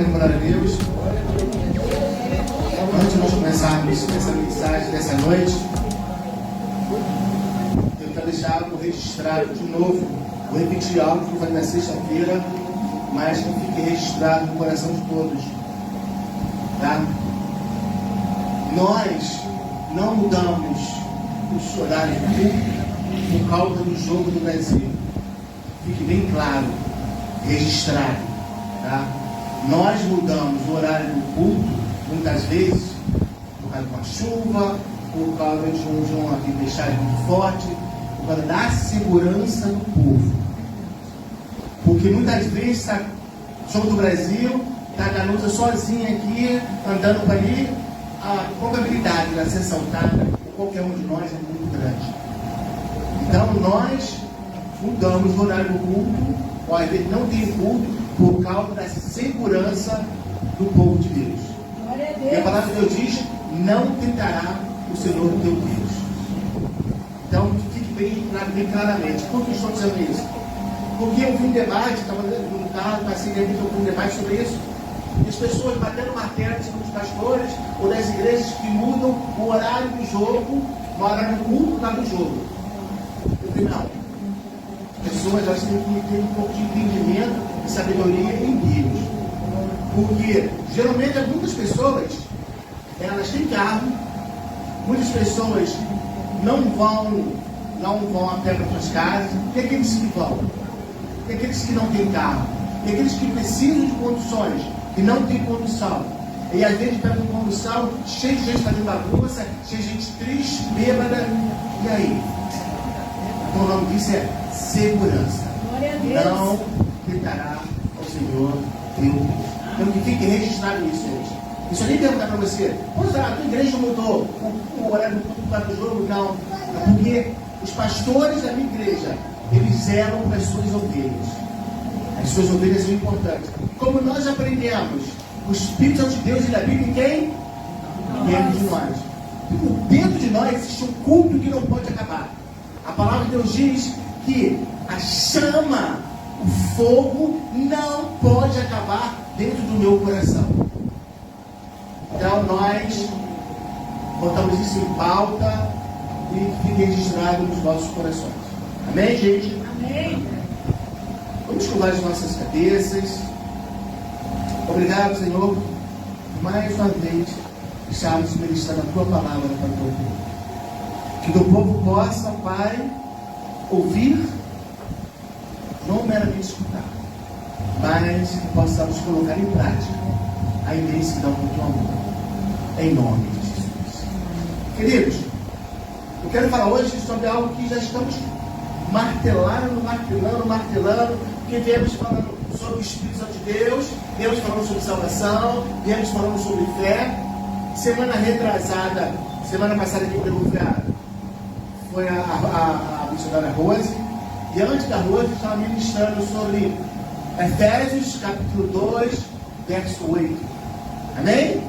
adorar a Deus. Antes de nós começarmos essa mensagem dessa noite, eu quero deixar algo registrado de novo. Vou repetir algo que eu falei na sexta-feira, mas que fique registrado no coração de todos. Tá? Nós não mudamos os horários do culto por causa do jogo do Brasil. Fique bem claro, registrado. Tá? Nós mudamos o horário do culto, muitas vezes, por causa de uma chuva, por causa de uma tempestade muito forte, por causa da segurança do povo. Porque muitas vezes, o jogo do Brasil, está a Danusa sozinha aqui, andando por ali, a probabilidade de ela ser assaltada por qualquer um de nós é muito grande. Então, nós mudamos o horário do culto, ou às vezes não tem culto, por causa da segurança do povo de Deus. E a palavra de Deus diz: não tentará o Senhor teu Deus. Então, fique bem claramente. Por que estou dizendo isso? Porque eu vi um debate, estava no carro, passei dentro, eu vi um debate sobre isso. E as pessoas batendo martelo em cima dos pastores ou das igrejas que mudam o horário do jogo, o horário do culto por causa do jogo. Eu falei, não. As pessoas elas têm que ter um pouco de entendimento e sabedoria em Deus. Porque geralmente muitas pessoas elas têm carro, muitas pessoas não vão a pé para suas casas. Tem aqueles que vão, tem aqueles que não têm carro, tem aqueles que precisam de condições e não têm condução. E às vezes pegam condução, cheio de gente fazendo bagunça, cheio de gente triste, bêbada. E aí? Então o nome disso é segurança. Não tentará ao Senhor teu Deus. Então que fique registrado isso, gente. Isso eu nem perguntar para você, pois a tua igreja mudou o horário do culto para o jogo? Não. É porque os pastores da minha igreja, eles zelam para as suas ovelhas. As suas ovelhas são importantes. Como nós aprendemos, o Espírito Santo de Deus, ele habita em quem? Dentro de nós. Dentro de nós existe um culto que não pode acabar. A palavra de Deus diz que a chama, o fogo, não pode acabar dentro do meu coração. Então nós botamos isso em pauta e fique registrado nos nossos corações. Amém, gente? Amém. Vamos curvar as nossas cabeças. Obrigado, Senhor, por mais uma vez estarmos ministrando a Tua palavra para o Teu povo. Que o Teu povo possa, Pai, ouvir, não meramente escutar, mas que possamos colocar em prática a imensidão do Teu amor. Em nome de Jesus. Queridos, eu quero falar hoje sobre algo que já estamos martelando, porque viemos falando sobre o Espírito Santo de Deus, viemos falando sobre salvação, viemos falando sobre fé. Semana retrasada, semana passada que pegou foi a missionária Rose, e antes da Rose estava ministrando sobre Efésios capítulo 2, verso 8. Amém?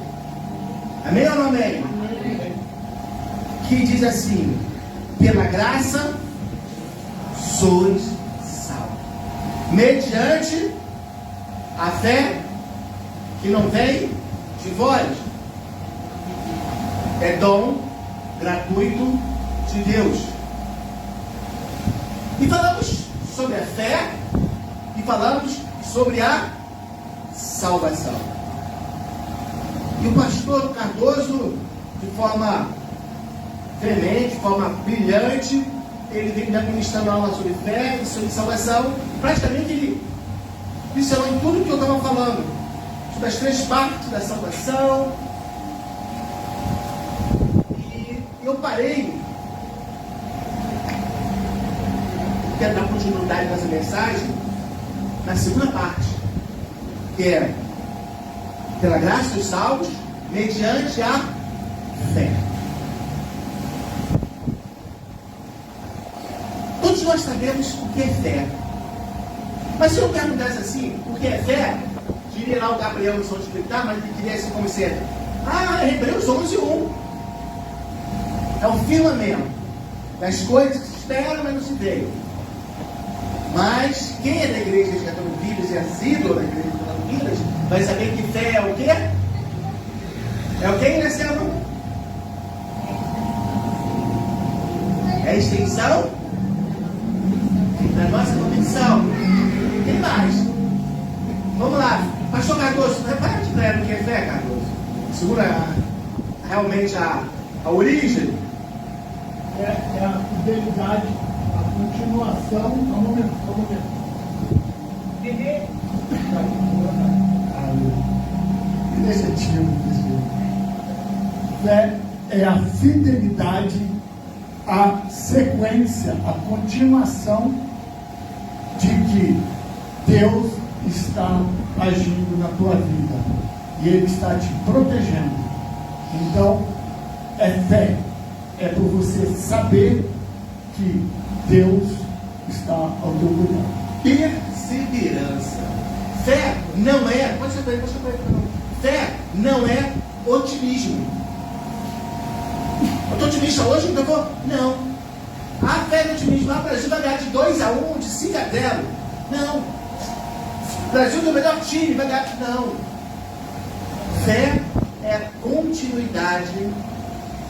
Amém ou não amém? Amém. Que diz assim: pela graça sois salvos, mediante a fé que não vem de vós, é dom gratuito de Deus. E falamos sobre a fé e falamos sobre a salvação. E o pastor Cardoso, de forma veemente, de forma brilhante, ele vem ministrando aula sobre fé e sobre salvação. Praticamente ele mencionou em tudo que eu estava falando, sobre as três partes da salvação. E eu parei, quero dar continuidade nessa mensagem, na segunda parte, que é pela graça dos salvos, mediante a fé. Todos nós sabemos o que é fé. Mas se eu perguntasse assim, o que é fé? Diria lá o Gabriel no som de explicar, mas ele queria assim como ser. Hebreus 11:1. É o firmamento das coisas que se esperam, mas não se veem. Mas quem é da igreja de Catano Vidas e assíduo da igreja de Catano Vidas vai saber que fé é o quê? É o quê, Marcelo? É a extensão da nossa convicção. Tem mais. Vamos lá. Pastor Cardoso, repara de breve o que é fé, Cardoso. Segura realmente a origem. É a fidelidade, a continuação. Vamos ver. Fé é a fidelidade, a sequência, a continuação de que Deus está agindo na tua vida e Ele está te protegendo. Então, é fé, é por você saber que Deus está ao teu cuidado. Perseverança. Fé não é, pode chamar aí. Fé não é otimismo. Eu estou otimista hoje, então vou. Não. A fé é otimismo. O Brasil vai ganhar de 2-1, de 5-0. Não. O Brasil é o melhor time, vai ganhar. Não. Fé é a continuidade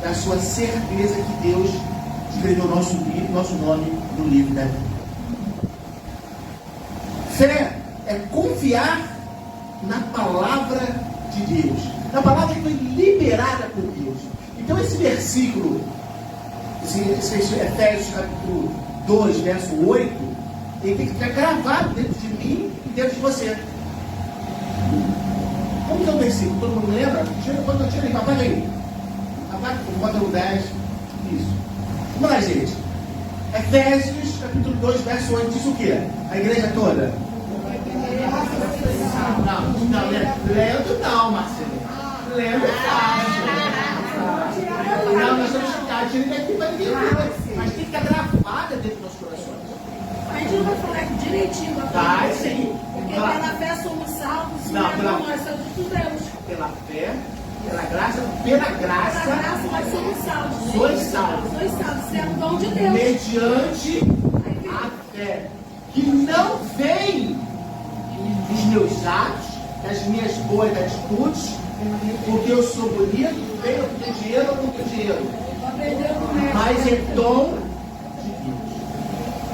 da sua certeza que Deus escreveu nosso nome no livro da vida. Fé é confiar na palavra de Deus, na palavra que foi liberada por Deus. Então esse versículo, esse Efésios capítulo 2, verso 8, ele tem que ficar gravado dentro de mim e dentro de você. Como que é o versículo? Todo mundo lembra? Quando eu tirei, apaga aí. Bota no 10. Isso. Vamos lá, gente. Efésios capítulo 2, verso 8 diz o quê? A igreja toda? Não, lendo não, Marcelo. Lendo é fácil. Não, nós estamos chateados. Tira daqui para ninguém ver. Mas tem que estar gravada dentro dos nossos corações. A gente não vai falar direitinho. Vai, sim. Porque pela fé somos salvos. Não, pela nós somos de Deus. Pela fé, pela graça, nós somos salvos. sois salvos. Sois salvos. Isso é um dom de Deus. Mediante a fé, que não vem dos meus atos, das minhas boas atitudes, porque eu sou bonito, venho com dinheiro ou não com dinheiro. Mas é dom de Deus.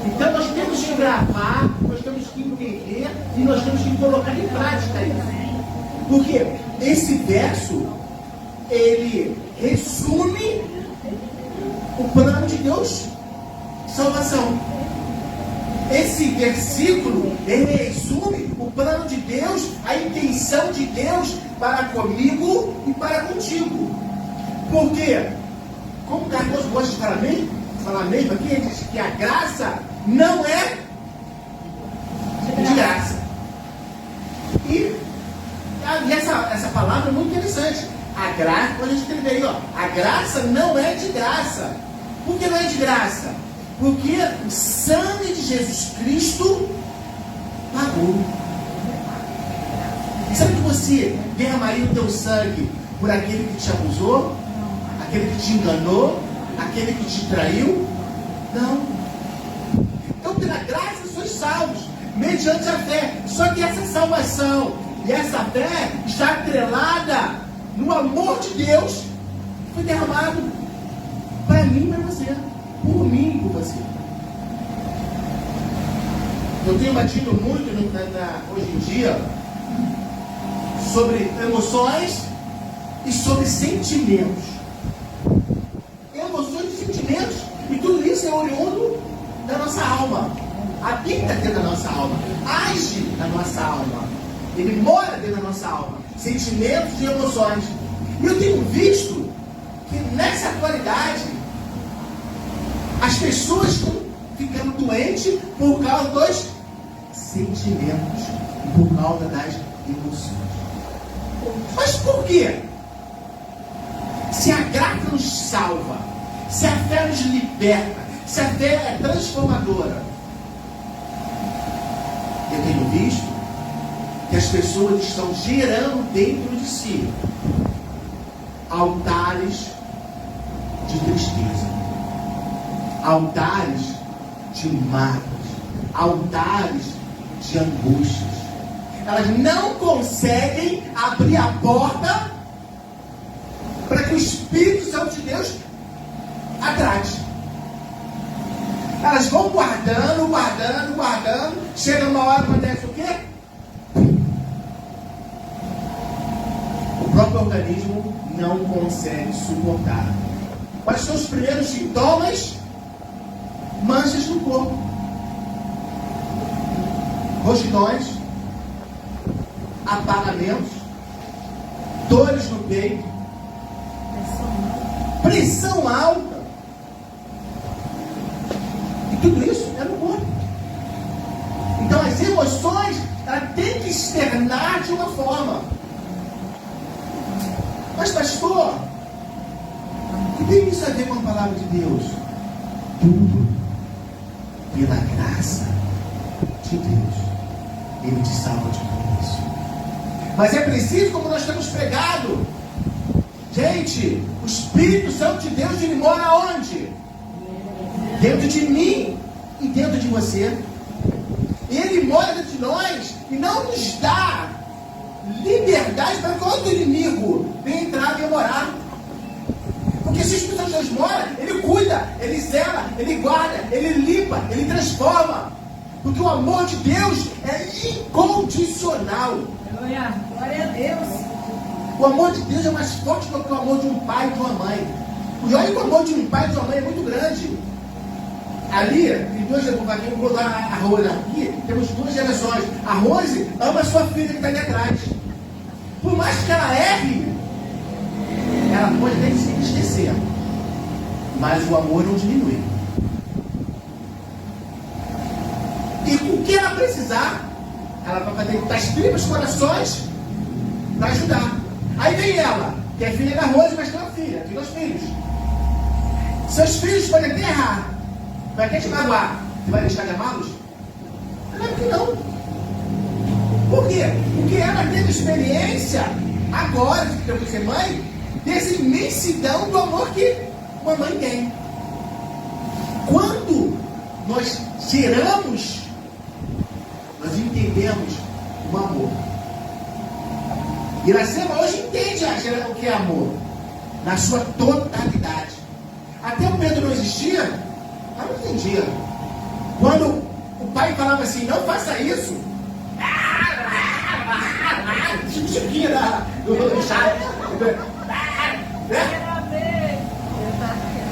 Então nós temos que gravar, nós temos que entender e nós temos que colocar em prática isso. Porque esse verso, ele resume o plano de Deus de salvação. Esse versículo, ele resume o plano de Deus, a intenção de Deus para comigo e para contigo. Porque, como Carlos gosta de falar mesmo aqui, ele diz que a graça não é de graça. E essa palavra é muito interessante. A graça, pode escrever aí, ó. A graça não é de graça. Por que não é de graça? Porque o sangue de Jesus Cristo pagou. Sabe que você derramaria o teu sangue por aquele que te abusou? Aquele que te enganou? Aquele que te traiu? Não. Então, pela graça, sois salvos, mediante a fé. Só que essa salvação e essa fé está atrelada no amor de Deus que foi derramado para mim e para você. Por mim e por você. Eu tenho batido muito hoje em dia sobre emoções e sobre sentimentos. Emoções e sentimentos, e tudo isso é oriundo da nossa alma. Habita dentro da nossa alma, age na nossa alma, ele mora dentro da nossa alma. Sentimentos e emoções. E eu tenho visto que nessa atualidade as pessoas estão ficando doentes por causa dos sentimentos e por causa das emoções. Mas por quê? Se a graça nos salva, se a fé nos liberta, se a fé é transformadora, eu tenho visto que as pessoas estão gerando dentro de si altares de tristeza, altares de mágoas, altares de angústias. elas não conseguem abrir a porta para que o Espírito Santo de Deus atrate. Elas vão guardando, chega uma hora, acontece o quê? O próprio organismo não consegue suportar. Quais são os primeiros sintomas? Manchas no corpo, roxidões, apagamentos, dores no peito, pressão alta. E tudo isso é no corpo. Então as emoções, ela tem que externar de uma forma. Mas pastor, o que tem isso a ver com a palavra de Deus? Tudo pela graça de Deus. Ele te salva de tudo isso. Mas é preciso, como nós temos pregado, gente, o Espírito Santo de Deus, ele mora onde? Dentro de mim e dentro de você. Ele mora dentro de nós e não nos dá liberdade para que outro inimigo venha entrar e morar. Porque se o Espírito Santo de Deus mora, ele cuida, ele zela, ele guarda, ele limpa, ele transforma. Porque o amor de Deus é incondicional. Glória a Deus. O amor de Deus é mais forte do que o amor de um pai e de uma mãe. E olha que o amor de um pai e de uma mãe é muito grande. Ali, tem dois, eu vou dar a Rose aqui, temos duas gerações. A Rose ama a sua filha que está ali atrás. Por mais que ela erre, ela pode até se entristecer, mas o amor não diminui. E o que ela precisar, ela vai fazer das tripas corações para ajudar. Aí vem ela, que é filha da Rose, mas tem uma filha, tem dois filhos. Seus filhos podem até errar, vai querer te magoar. Você vai deixar de amá-los? Claro que não. Por quê? Porque ela teve experiência, agora, que eu vou ser mãe, dessa imensidão do amor que uma mãe tem. Quando nós geramos, nós entendemos o amor. Iracema hoje entende o que é amor, na sua totalidade. Até o Pedro não existia, ela não entendia. Quando o pai falava assim, não faça isso, chiquinha do chá,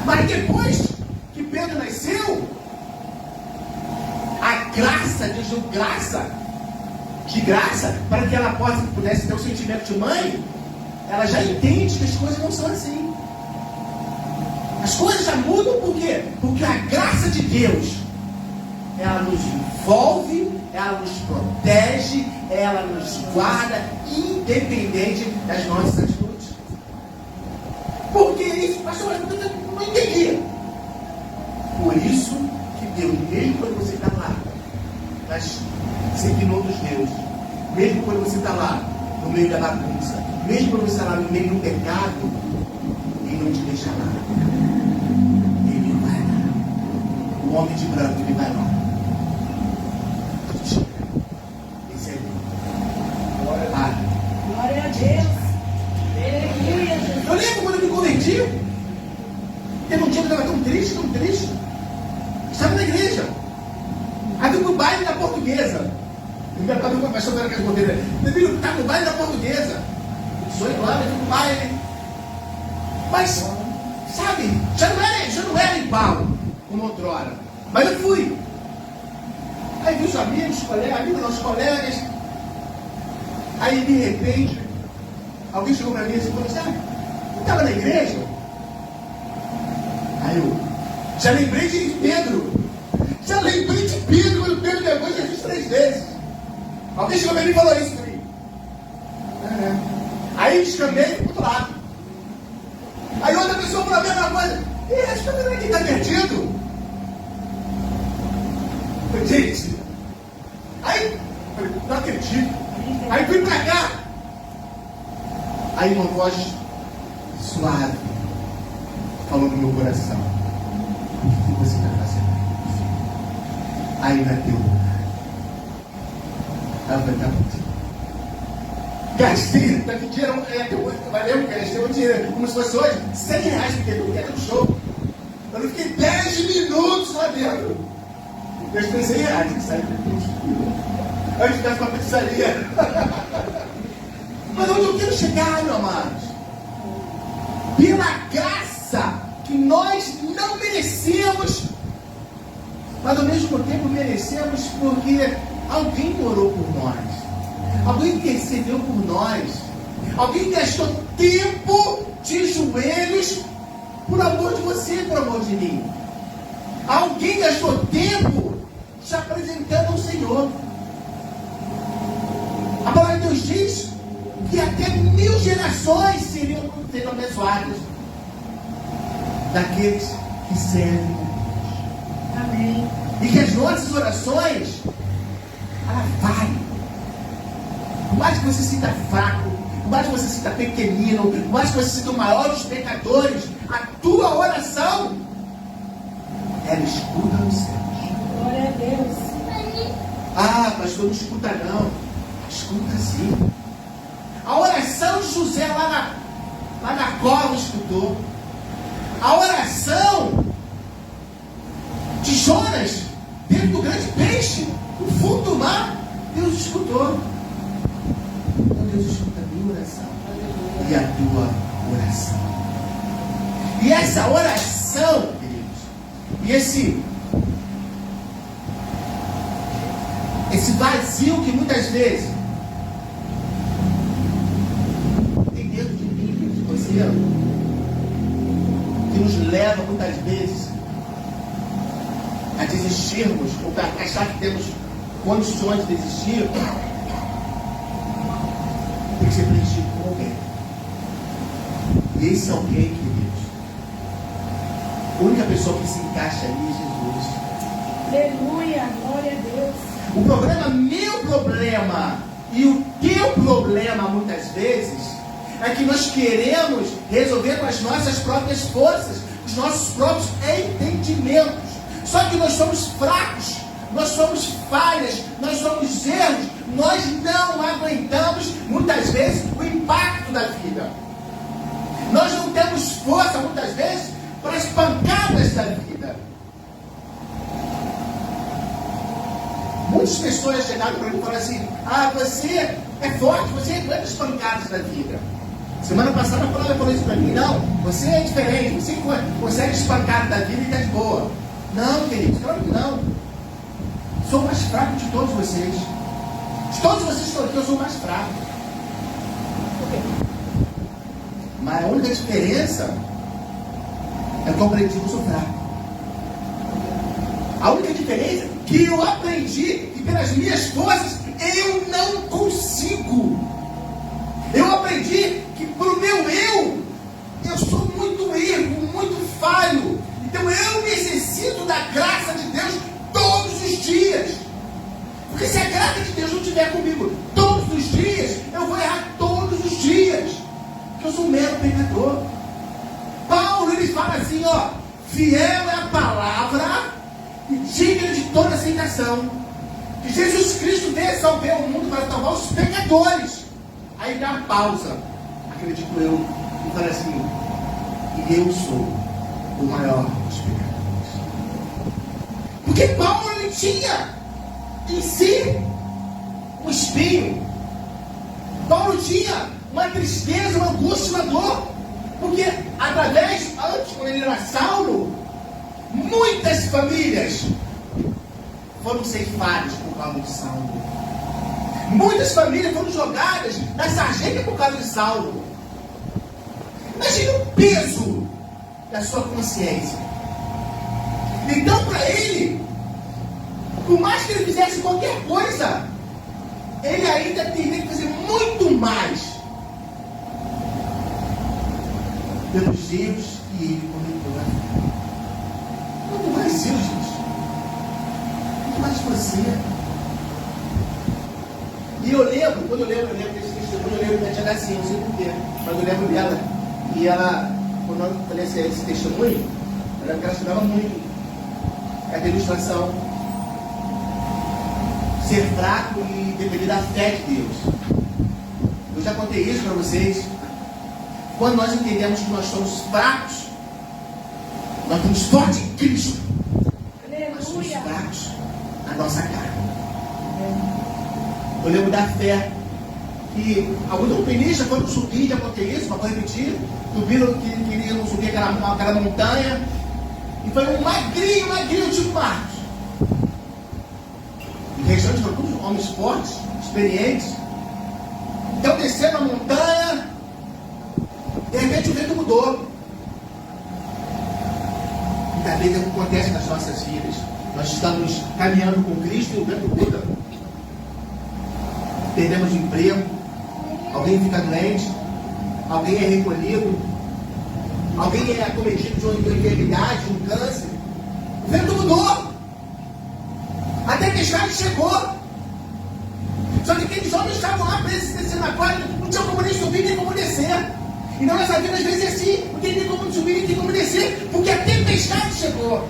mas depois que Pedro nasceu, a graça, de graça, para que ela pudesse ter o sentimento de mãe, ela já entende que as coisas não são assim. As coisas já mudam por quê? Porque a graça de Deus, ela nos envolve, ela nos protege, ela nos guarda, independente das nossas atitudes. Porque isso, pastor, eu não entendi. Por isso que Deus, mesmo quando você está lá, seguindo outros deuses, mesmo quando você está lá, no meio da bagunça, mesmo quando você está lá no meio do pecado, Ele não te deixa lá. Ele vai lá. O homem de branco, ele vai lá. Esse é ele. Glória a Deus. Aleluia, Jesus. Eu lembro quando eu me converti, teve um dia que eu estava tão triste. Estava na igreja. Aí fui no baile da Portuguesa. O pastor era aquele modelo. Eu estava no baile da Portuguesa. 18 anos, eu fui no baile. Mas, sabe, já não era igual como outrora. Mas eu fui. Aí vi os amigos, nossos colegas. Aí, de repente, alguém chegou para mim e falou assim, não estava na igreja? Aí eu já lembrei de Pedro. Quando Pedro negou Jesus 3 vezes. Alguém chegou para mim e falou isso para mim. Aí eu descambei para o outro lado. Aí outra pessoa falou a mesma coisa. Acho que eu também está perdido. Eu disse. Aí, não acredito. Aí fui para cá. Aí uma voz suave falou no meu coração. O que você está fazendo? Aí não é teu lugar. Ela vai estar contigo. Gastei, daqui dia vai lembrar que eu gastei um dinheiro, como se fosse hoje, R$100, porque eu queria um show. Eu fiquei 10 minutos lá dentro. Gastei R$100, que saiu de antes de dar uma pizzaria. Mas onde eu quero chegar, meu amados? Pela graça que nós não merecemos, mas ao mesmo tempo merecemos porque alguém orou por nós, alguém intercedeu por nós, alguém gastou tempo de joelhos por amor de você, por amor de mim. Alguém gastou tempo te apresentando ao Senhor. A palavra de Deus diz que até 1000 gerações seriam abençoadas daqueles que servem a Deus. Amém. E que as nossas orações, ela valem. Por mais que você se sinta fraco, por mais que você se sinta pequenino, por mais que você se sinta o maior dos pecadores, a tua oração, ela escuta nos céus. Glória a Deus. Ah, pastor, não escuta não. Escuta sim. A oração de José lá na cova escutou. A oração de Jonas dentro do grande peixe, no fundo do mar, Deus escutou. Então Deus escuta a minha oração e a tua oração. E essa oração, queridos, e esse vazio que muitas vezes tem dentro de mim, de você, que nos leva muitas vezes a desistirmos, ou a achar que temos condições de desistir, tem que ser preenchido com alguém. E esse alguém, queridos, a única pessoa que se encaixa ali é Jesus. Aleluia. Glória a Deus. O problema, meu problema e o teu problema, muitas vezes, é que nós queremos resolver com as nossas próprias forças, os nossos próprios entendimentos. Só que nós somos fracos, nós somos falhas, nós somos erros, nós não aguentamos, muitas vezes, o impacto da vida. Nós não temos força, muitas vezes, para as pancadas da vida. Muitas pessoas chegaram para mim e falaram assim: ah, você é forte, você aguenta as pancadas da vida. Semana passada a Flávia falou isso para mim: não, você é diferente, você consegue as pancadas da vida e está de boa. Não, queridos, claro que não. Sou o mais fraco de todos vocês. De todos vocês que estão aqui, eu sou o mais fraco. Mas a única diferença é que eu aprendi que eu sou fraco. A única diferença é que eu aprendi que pelas minhas forças eu não consigo. Eu aprendi que pro meu eu sou muito erro, muito falho. Então eu necessito da graça de Deus todos os dias. Porque se a graça de Deus não estiver comigo todos os dias, eu vou errar todos os dias. Porque eu sou um mero pecador. Paulo, ele fala assim, ó: fiel é a palavra e digna de toda aceitação. Que Jesus Cristo veio salvar o mundo para salvar os pecadores. Aí dá uma pausa, acredito eu, e fala assim: e eu sou o maior dos pecadores. Porque Paulo, ele tinha em si um espinho. Paulo tinha uma tristeza, uma angústia, uma dor. Porque antes, quando ele era Saulo, muitas famílias foram ceifadas por causa de Saulo. Muitas famílias foram jogadas na sarjeta por causa de Saulo. Imagina o peso da sua consciência. Então, para ele, por mais que ele fizesse qualquer coisa, ele ainda teria que fazer muito mais pelos erros que ele cometeu. Muito mais eu, gente. Muito mais você. E eu lembro, quando eu lembro desse testemunho, eu lembro da tia Dacinha, não sei porquê, mas eu lembro dela. E ela, quando eu falei esse testemunho, eu lembro que ela estudava muito essa ilustração. Ser fraco e depender da fé de Deus. Eu já contei isso para vocês. Quando nós entendemos que nós somos fracos, nós estamos fortes em Cristo. Nós somos Aleluia. fracos na nossa carne. Eu lembro da fé que alguns alpinistas, quando subir, já contei isso, mas vou repetir, subiram que queriam subir aquela montanha, e foi um magrinho tipo Marcos. O restante foram todos homens fortes, experientes. Então desceram a montanha, de repente o vento mudou. Muitas vezes acontece nas nossas vidas. Nós estamos caminhando com Cristo e o vento muda. Perdemos de emprego, alguém fica doente, alguém é recolhido, alguém é acometido de uma enfermidade, de um câncer. O vento mudou. A tempestade chegou. Só que aqueles homens estavam lá presos descendo na quadra, não tinha como nem subir nem como descer. E na nossa vida às vezes é assim, não tem nem como subir nem tem como descer, porque a tempestade chegou.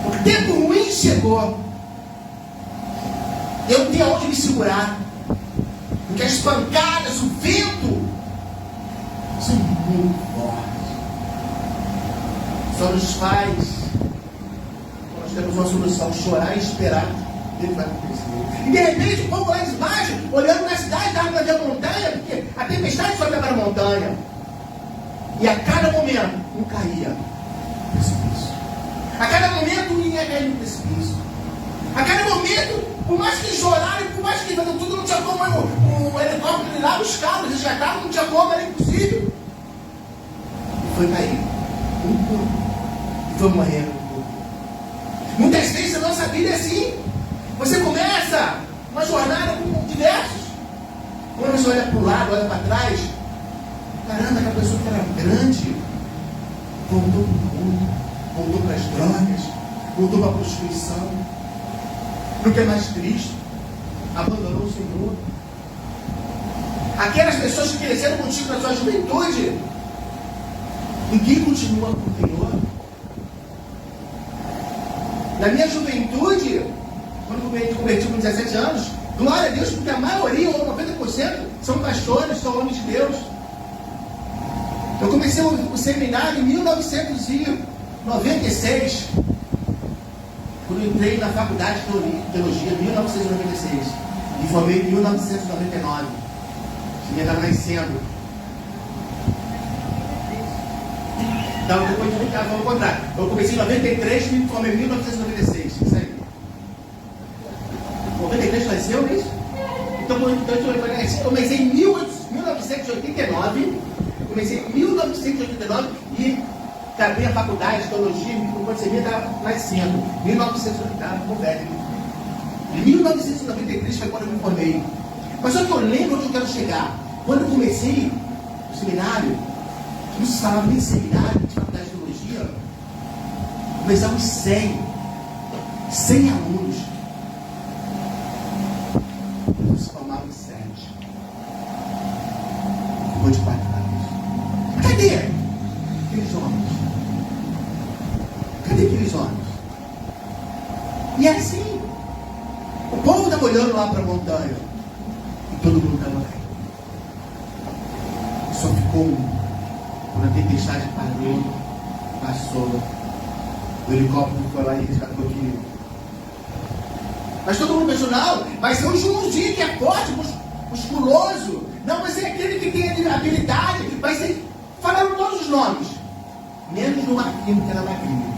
O tempo ruim chegou. Eu não tenho aonde me segurar. Porque as pancadas, o vento são muito fortes. Só nos faz, nós temos uma solução, chorar e esperar. Ele vai acontecer. E de repente o povo lá de baixo, olhando na cidade, estava para ver a montanha, porque a tempestade só ia para a montanha. E a cada momento, um caía no precipício. A cada momento, um ia cair no precipício. A cada momento, por mais que choraram, por mais que fizeram tudo, não tinha como o helicóptero ir lá buscar, eles resgataram, não tinha como, era impossível. E foi cair. Um por um. E foi morrendo. Muitas vezes a nossa vida é assim. Você começa uma jornada com diversos. Quando você olha para o lado, olha para trás, caramba, aquela pessoa que era grande voltou para o mundo, voltou para as drogas, voltou para a prostituição, não quer mais Cristo, abandonou o Senhor. Aquelas pessoas que cresceram contigo na sua juventude, ninguém continua com o Senhor. Na minha juventude, quando eu me converti com 17 anos, glória a Deus, porque a maioria, ou 90%, são pastores, são homens de Deus. Eu comecei o seminário em 1996, quando eu entrei na faculdade de teologia, em 1996, e formei em 1999. Eu estava nascendo. Então, depois de ficar, vamos contrário. Eu comecei em 93 e me formei em 1996. Isso aí. 93 nasceu, não é isso? Então eu comecei em 1989. Comecei em 1989 e acabei a faculdade de teologia, quando você via, estava nascendo. 1989, como velho. Em 1993 foi quando eu me formei. Mas só que eu lembro onde eu quero chegar. Quando eu comecei o seminário, não se falava nem de seminário, de faculdade de teologia, começamos 100 alunos. Se formavam 7. Ficou de 4 anos. Cadê aqueles homens? Cadê aqueles homens? E é assim. O povo estava olhando lá para a montanha e todo mundo estava lá. Só ficou um. Quando a tempestade parou, passou. O helicóptero foi lá e resgatou aquilo. Mas todo mundo pensou, não, vai ser o Joãozinho que é forte, musculoso. Não, vai ser aquele que tem habilidade. Vai ser. Falaram todos os nomes. Menos do Marquinhos, que era magrinho.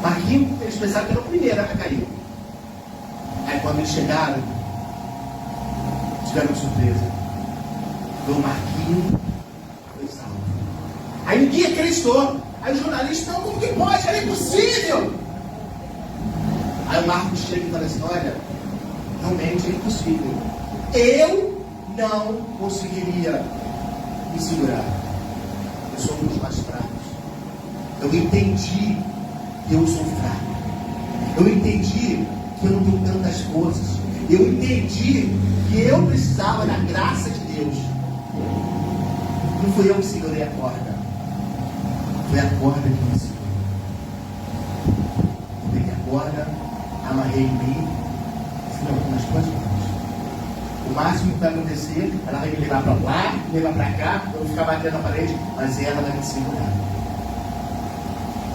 Marquinhos, eles pensaram que era o primeiro a cair. Aí quando eles chegaram, tiveram surpresa. O Marquinhos foi salvo. Aí ninguém acreditou. Aí os jornalistas, não, como que pode? Era impossível. Aí o Marcos chega e fala assim, olha, realmente é impossível. Eu não conseguiria me segurar. Eu sou um dos mais fracos. Eu entendi que eu sou fraco. Eu entendi que eu não tenho tantas forças. Eu entendi que eu precisava da graça de Deus. Não fui eu que segurei a corda. Foi a corda que me segurou. Peguei a corda, amarrei em mim, segurei nas tuas mãos. O O máximo que vai acontecer, ela vai me levar para lá, me levar para cá, eu vou ficar batendo na parede, mas ela vai me segurar.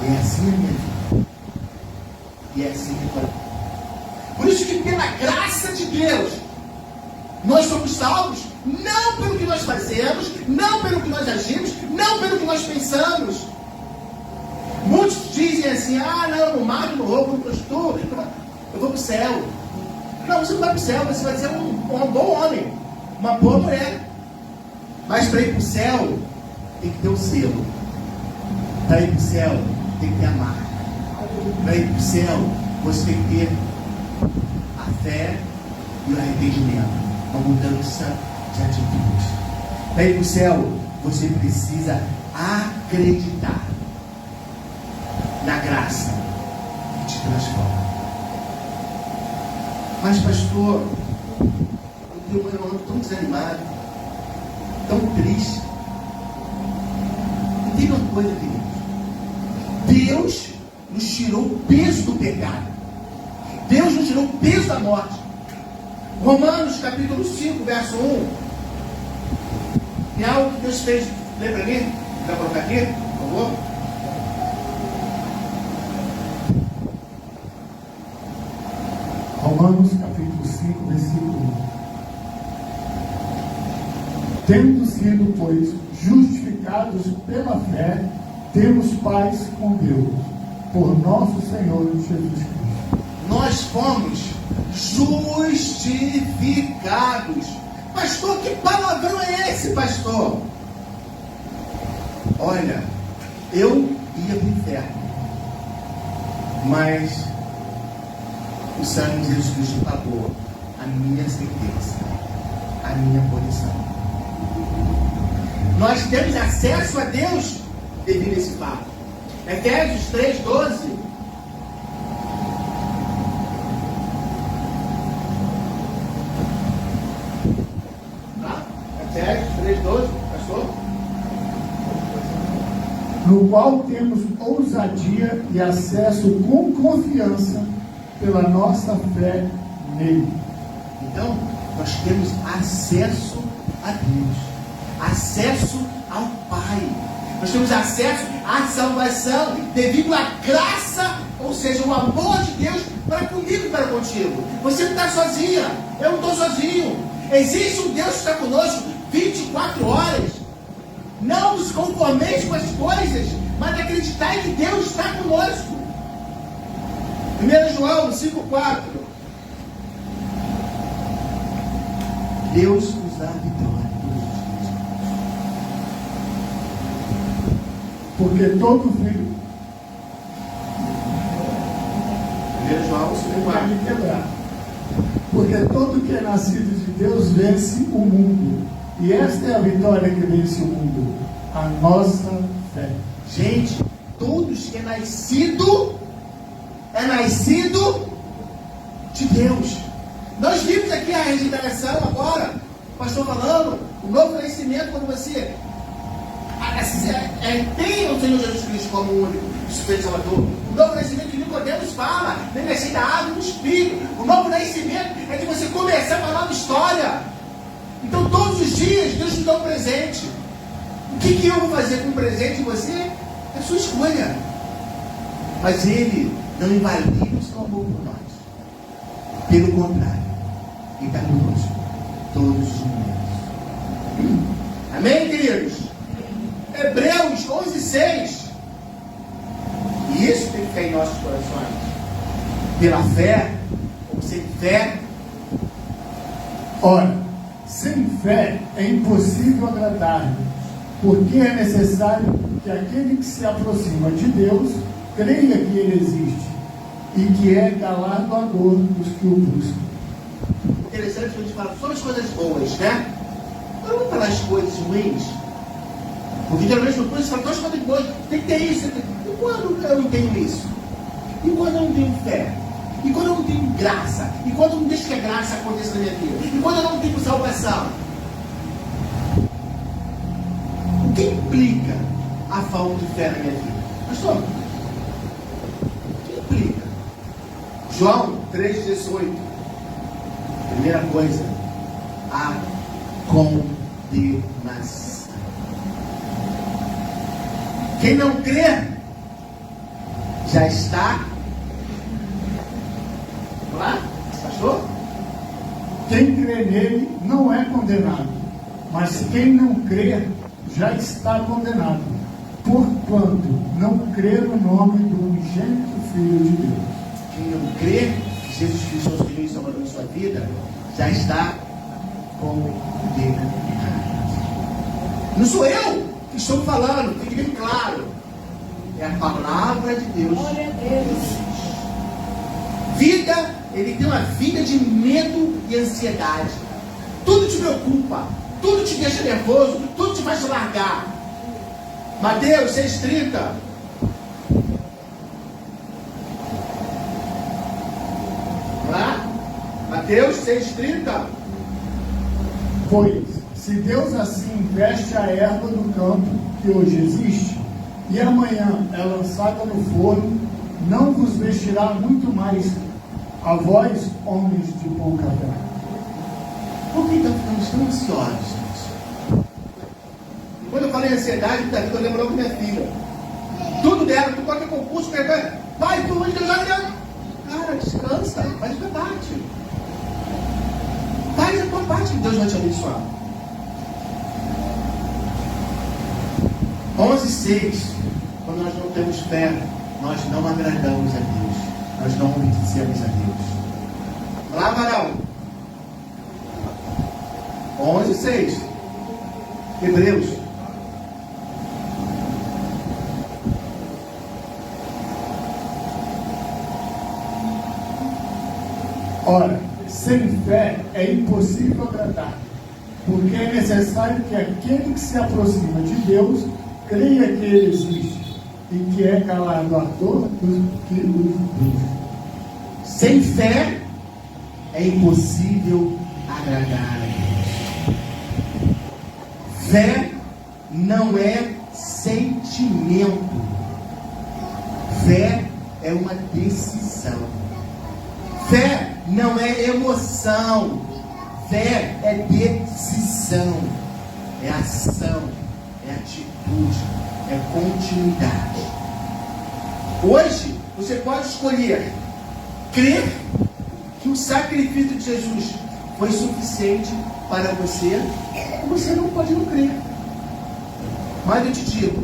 É assim a minha vida. E é assim que vai. Por isso que pela graça de Deus, nós somos salvos, não pelo que nós fazemos, não pelo que nós agimos, não pelo que nós pensamos. Muitos dizem assim, não, eu não mato, não roubo, não prostituo, eu vou para o céu. Não, você não vai para o céu, você vai ser um bom homem, uma boa mulher. Mas para ir para o céu, tem que ter o selo. Para ir para o céu, tem que ter a marca. Para ir para o céu, você tem que ter a fé e o arrependimento, uma mudança de atitude. Para ir para o céu, você precisa acreditar na graça que te transforma. Mas pastor, eu ando tão desanimado, tão triste. Entenda uma coisa, queridos. Deus nos tirou o peso do pecado. Deus nos tirou o peso da morte. Romanos capítulo 5, verso 1. Tem algo que Deus fez. Lê para mim? Vai colocar aqui, por favor? Romanos capítulo 5, versículo 1. Tendo sido, pois, justificados pela fé, temos paz com Deus, por nosso Senhor Jesus Cristo. Nós fomos justificados. Pastor, que palavrão é esse, pastor? Olha, eu ia para o inferno, mas o sangue de Jesus Cristo pagou a minha sentença, a minha punição. Nós temos acesso a Deus devido a esse fato. Efésios 3:12. Efésios 3:12, pastor? No qual temos ousadia e acesso com confiança pela nossa fé nele. Então, nós temos acesso a Deus, acesso ao Pai. Nós temos acesso à salvação devido à graça, ou seja, o amor de Deus para comigo e para contigo. Você não está sozinha, eu não estou sozinho. Existe um Deus que está conosco 24 horas. Não nos conformeis com as coisas, mas acreditar que Deus está conosco. 1 João 5,4. Deus nos dá a vitória todos os dias. Porque todo filho. 1 João 5,4. Porque todo que é nascido de Deus vence o mundo. E esta é a vitória que vence o mundo: a nossa fé. Gente, todos que é nascido de Deus. Nós vimos aqui a regeneração agora, o pastor falando, o novo nascimento, quando você tem o Senhor Jesus Cristo como o único sujeito salvador. O novo nascimento que Nicodemos fala, nem nascer da água e do Espírito. O novo nascimento é de você começar uma nova história. Então todos os dias Deus nos dá um presente. O que eu vou fazer com um presente de você? É a sua escolha. Mas Ele não invalida o seu amor por nós. Pelo contrário, Ele está conosco todos os momentos. Amém, queridos? Hebreus 11:6. E isso tem que ficar em nossos corações. Pela fé, ou sem fé. Ora, sem fé é impossível agradar-lhe, porque é necessário que aquele que se aproxima de Deus creia que Ele existe e que é galardoador dos que o buscam. Interessante que a gente fala só as coisas boas, né? Mas vamos falar as coisas ruins. Porque geralmente no curso fala só as coisas boas, tem que ter isso. E quando eu não tenho isso? E quando eu não tenho fé? E quando eu não tenho graça? E quando eu não deixo que a graça aconteça na minha vida? E quando eu não tenho salvação? O que implica a falta de fé na minha vida? Pastor, o que implica? João 3,18. Primeira coisa, a condenação. Quem não crê já está. Vamos lá? Pastor? Quem crê nele não é condenado, mas quem não crê já está condenado, porquanto não crê no nome do unigênito Filho de Deus. Quem não crê que Jesus Cristo é o Senhor e Salvador de sua vida, já está condenado. Não sou eu que estou falando, fique bem claro. É a palavra de Deus. Glória a Deus. Vida, ele tem uma vida de medo e ansiedade. Tudo te preocupa, tudo te deixa nervoso, tudo te faz largar. Mateus 6,30. Vamos lá? Mateus 6,30. Pois, se Deus assim veste a erva do campo que hoje existe, e amanhã é lançada no forno, não vos vestirá muito mais a vós, homens de pouca fé. Por que então ficamos tão ansiosos, gente? E quando eu falei em ansiedade, eu lembro logo minha filha. Tudo dela, tu qualquer concurso, vai, pelo amor de Deus, olha. Cara, descansa, faz a tua parte. Faz a tua parte que Deus vai te abençoar. 11:6. Quando nós não temos fé, nós não agradamos a Deus. Nós não obedecemos a Deus. Vamos lá, varão. 11:6. Hebreus. Ora, sem fé é impossível agradar, porque é necessário que aquele que se aproxima de Deus creia que Ele existe e que é galardoador dos que o buscam. Sem fé é impossível agradar a Deus. Fé não é sentimento. Fé é uma decisão. Fé não é emoção. Fé é decisão. É ação. É atitude. É continuidade. Hoje você pode escolher crer que o sacrifício de Jesus foi suficiente para você, ou você não pode não crer. Mas eu te digo,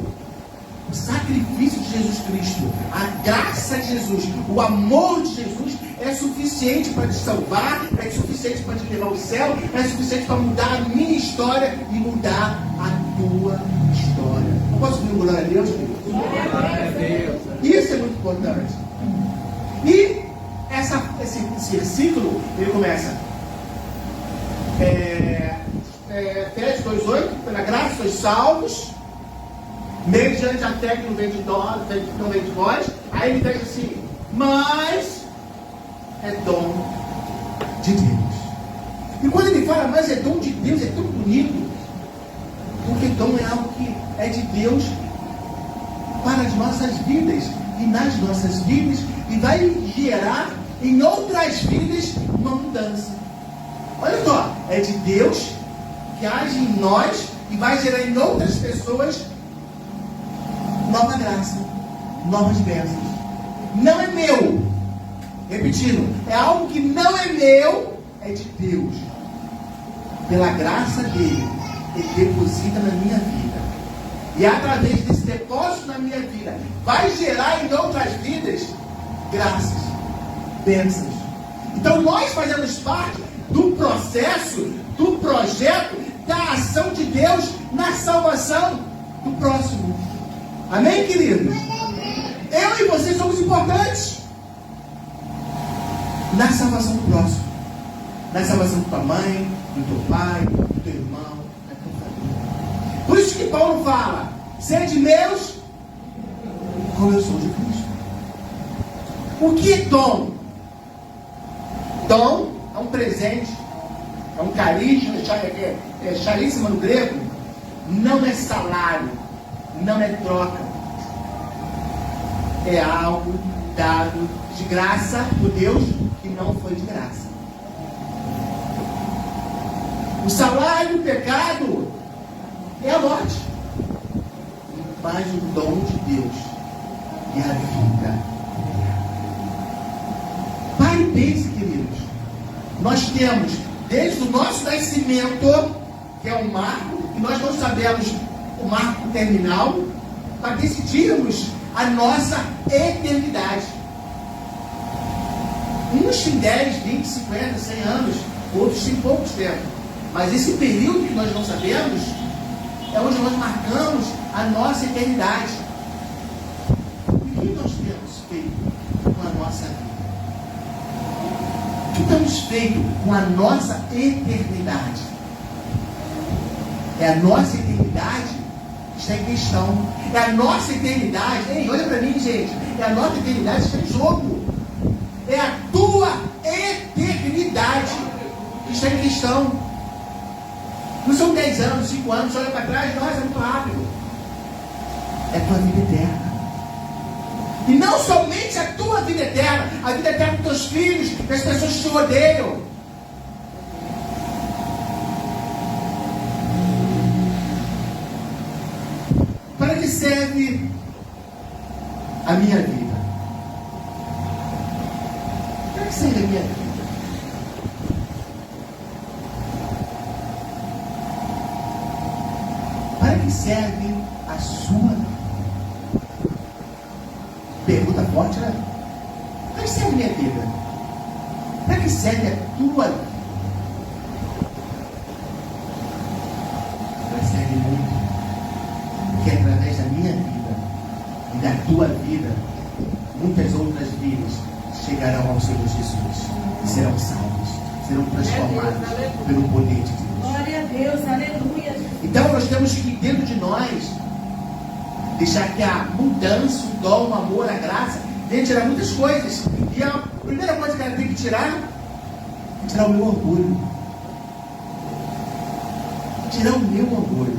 o sacrifício de Jesus Cristo, a graça de Jesus, o amor de Jesus é suficiente para te salvar, é suficiente para te levar ao céu, é suficiente para mudar a minha história e mudar a tua história. Eu posso ouvir um glória a Deus, querido? Glória a Deus. Isso é muito importante. E esse versículo, ele começa Efésios 2:8, pela graça sois salvos, mediante a fé que não vem de nós, não vem de vós. Aí ele diz assim, mas é dom de Deus. E quando ele fala, mas é dom de Deus, é tão bonito, porque dom é algo que é de Deus para as nossas vidas e nas nossas vidas, e vai gerar em outras vidas uma mudança. Olha só, é de Deus que age em nós e vai gerar em outras pessoas nova graça, novas bênçãos. Não é meu. Repetindo, é algo que não é meu, é de Deus. Pela graça dele, ele deposita na minha vida. E através desse depósito na minha vida, vai gerar em outras vidas graças, bênçãos. Então nós fazemos parte do processo, do projeto, da ação de Deus na salvação do próximo. Amém, queridos? Eu e você somos importantes na salvação do próximo, na salvação da tua mãe, do teu pai, do teu irmão, da tua família. Por isso que Paulo fala, sede meus, como eu sou de Cristo. O que é dom? Dom é um presente, é um carisma, é charíssima no grego, não é salário, não é troca, é algo dado de graça por Deus que não foi de graça. O salário do pecado é a morte. Mas o dom de Deus é a vida. Pare e pense, queridos. Nós temos, desde o nosso nascimento, que é um marco, e nós não sabemos o marco terminal, para decidirmos a nossa eternidade. Uns têm 10, 20, 50, 100 anos, outros têm poucos tempos. Mas esse período que nós não sabemos é onde nós marcamos a nossa eternidade. O que nós temos feito com a nossa vida? O que temos feito com a nossa eternidade? É a nossa eternidade que está em questão. É a nossa eternidade. Ei, olha para mim, gente. É a nossa eternidade que está em jogo. É a tua eternidade que está em questão. Não são 10 anos, 5 anos, olha para trás, nossa, é muito rápido. É a tua vida eterna. E não somente a tua vida eterna, a vida eterna dos teus filhos, das pessoas que te odeiam. Para que serve a minha vida? Para que serve a minha vida? Para que serve a sua vida? Pergunta forte, né? Para que serve a minha vida? Para que serve a tua vida? Ela serve muito. Porque através da minha vida e da tua vida, muitas outras vidas chegarão ao Senhor Jesus e serão salvas, serão transformadas pelo poder de Deus. Glória a Deus, aleluia. Então nós temos que, dentro de nós, deixar que a mudança, o dom, o amor, a graça, venha tirar muitas coisas. E a primeira coisa que ela tem que tirar é tirar o meu orgulho. Tirar o meu orgulho.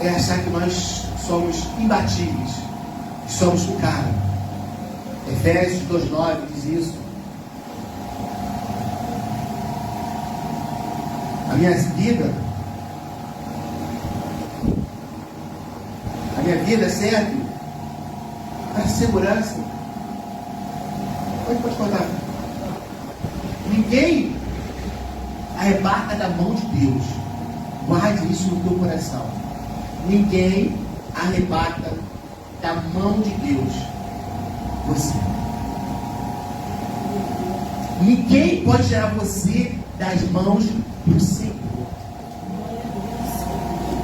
É achar que nós somos imbatíveis, que somos o cara. Efésios 2,9 diz isso. A minha vida serve para segurança. Pode contar. Ninguém arrebata da mão de Deus. Guarde isso no teu coração. Ninguém arrebata da mão de Deus você. Ninguém pode tirar você das mãos do Senhor.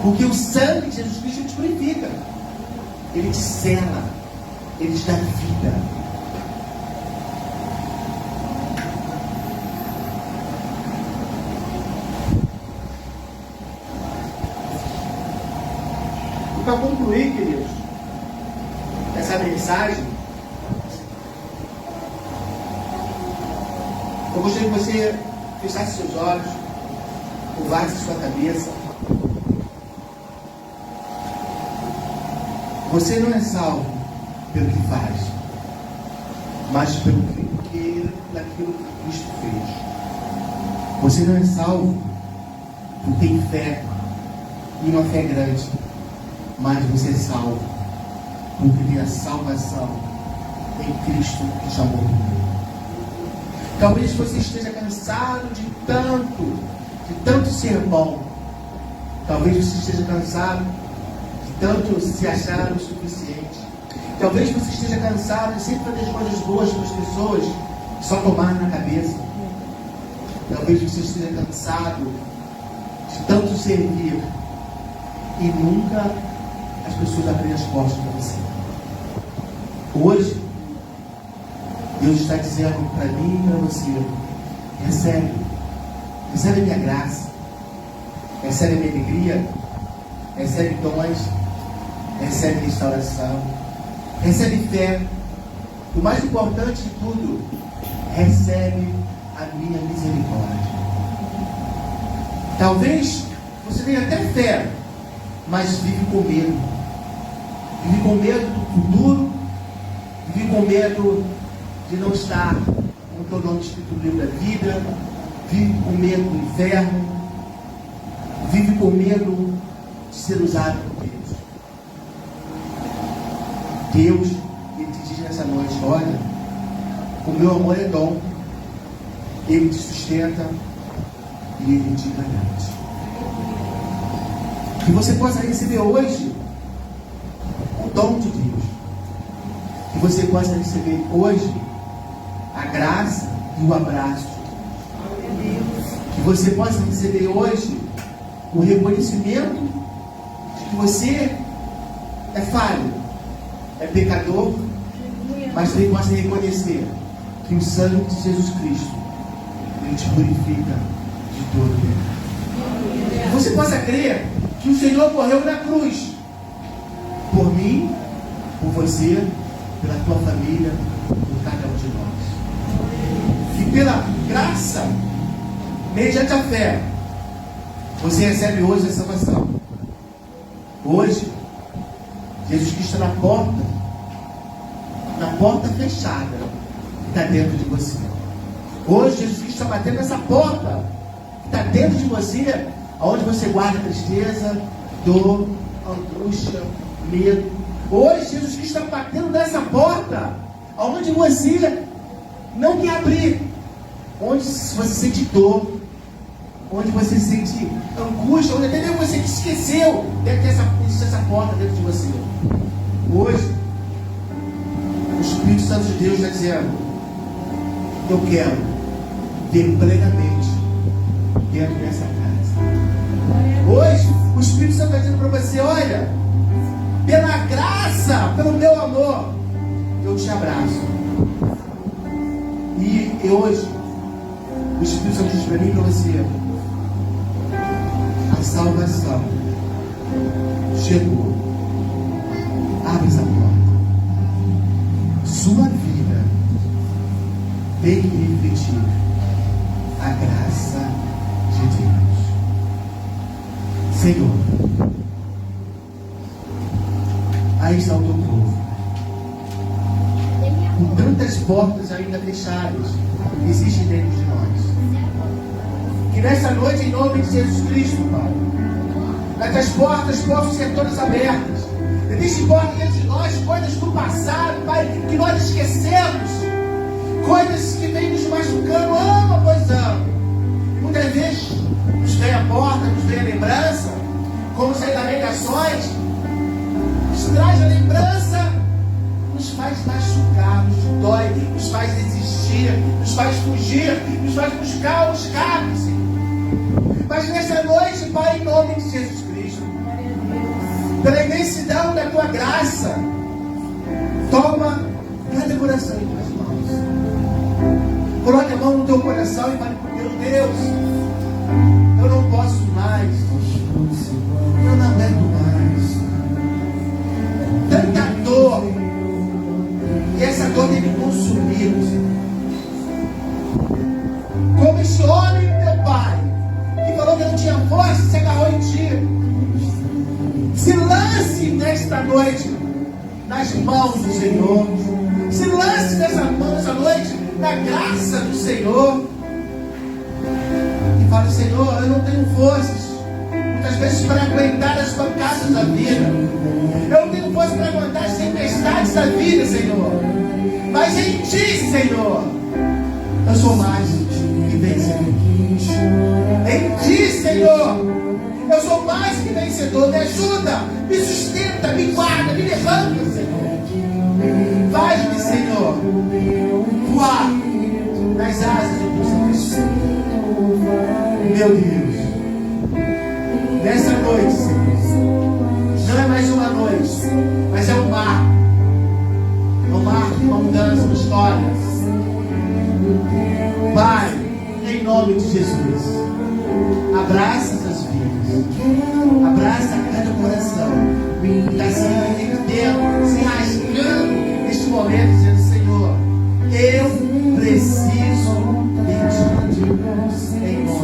Porque o sangue de Jesus Cristo te purifica. Ele te sela. Ele te dá vida. E para concluir, queridos, essa mensagem, eu gostaria que você fechasse seus olhos, curvasse sua cabeça. Você não é salvo pelo que faz, mas pelo que daquilo que Cristo fez. Você não é salvo por ter fé, e uma fé grande, mas você é salvo porque tem a salvação em Cristo que chamou do mundo. Talvez você esteja cansado de tanto ser bom. Talvez você esteja cansado de tanto se achar o suficiente. Talvez você esteja cansado de sempre fazer as coisas boas para as pessoas e só tomar na cabeça. Talvez você esteja cansado de tanto servir e nunca as pessoas abrem as portas para você. Hoje, Deus está dizendo para mim e para você: recebe a minha graça, recebe a minha alegria, recebe dons, recebe restauração, recebe fé. O mais importante de tudo, recebe a minha misericórdia. Talvez você tenha até fé, mas vive com medo. Vive com medo do futuro, vive com medo de não estar com o teu nome escrito no livro da vida, vive com medo do inferno, vive com medo de ser usado por Deus. Deus, Ele te diz nessa noite: olha, o meu amor é dom, Ele te sustenta e Ele te garante. Que você possa receber hoje o dom de Deus. Que você possa receber hoje a graça e o abraço. Que você possa receber hoje o reconhecimento de que você é falho, é pecador, mas também possa reconhecer que o sangue de Jesus Cristo, Ele te purifica de todo pecado. Você possa crer que o Senhor morreu na cruz por mim, por você, pela tua família, por cada um de nós. E pela graça, mediante a fé, você recebe hoje a salvação. Hoje, Jesus Cristo está na porta fechada, que está dentro de você. Hoje, Jesus Cristo está batendo nessa porta, que está dentro de você, onde você guarda tristeza, dor, angústia, medo. Hoje, Jesus Cristo está batendo nessa porta, onde você não quer abrir, onde você sente dor, onde você sente angústia, onde até mesmo você que esqueceu, deve ter essa porta dentro de você. Hoje, o Espírito Santo de Deus está dizendo: eu quero ver plenamente dentro dessa casa. Hoje, o Espírito Santo está dizendo para você: olha, pela graça, pelo meu amor, eu te abraço. E hoje, o Espírito Santo diz para mim e para você: a salvação chegou. Abre essa porta. Sua vida tem que refletir a graça de Deus. Senhor, aí está o teu povo, com tantas portas ainda fechadas que existem dentro de nós. Que nessa noite, em nome de Jesus Cristo, Pai, essas portas possam ser todas abertas. Existem portas dentro de nós, coisas do passado, Pai, que nós esquecemos, coisas que vêm nos machucando, ano após ano. E muitas vezes nos vem a porta, nos vem a lembrança, como as lamentações, nos traz a lembrança, nos faz machucar, nos dói, nos faz desistir, nos faz fugir, nos faz buscar o escape, Senhor. Mas nessa noite, Pai, em nome de Jesus Cristo, pela imensidão da tua graça, toma cada coração em tuas mãos. Coloque a mão no teu coração e fale: meu Deus, eu não posso mais, eu não aguento mais. Tanta dor, e essa dor tem me consumido, Senhor. Como esse homem, teu pai, que falou que não tinha força, se agarrou em ti. Se lance nesta noite nas mãos do Senhor. Se lance nessa noite na graça do Senhor. E fale: Senhor, eu não tenho forças, muitas vezes, para aguentar as pancadas da vida. Eu não tenho força para aguentar as tempestades da vida, Senhor. Mas em ti, Senhor, eu sou mais que vencedor. Em ti, Senhor, eu sou mais que vencedor. Me ajuda, me sustenta, me guarda, me levanta, Senhor. Faz-me, Senhor, voar nas asas do teu Senhor. Meu Deus, nessa noite, Senhor, não é mais uma noite, mas é um mar. É um mar de uma mudança de histórias. Pai, em nome de Jesus, abraça essas vidas, abraça cada coração que está se rasgando neste momento, dizendo: Senhor, eu preciso de ti, em nome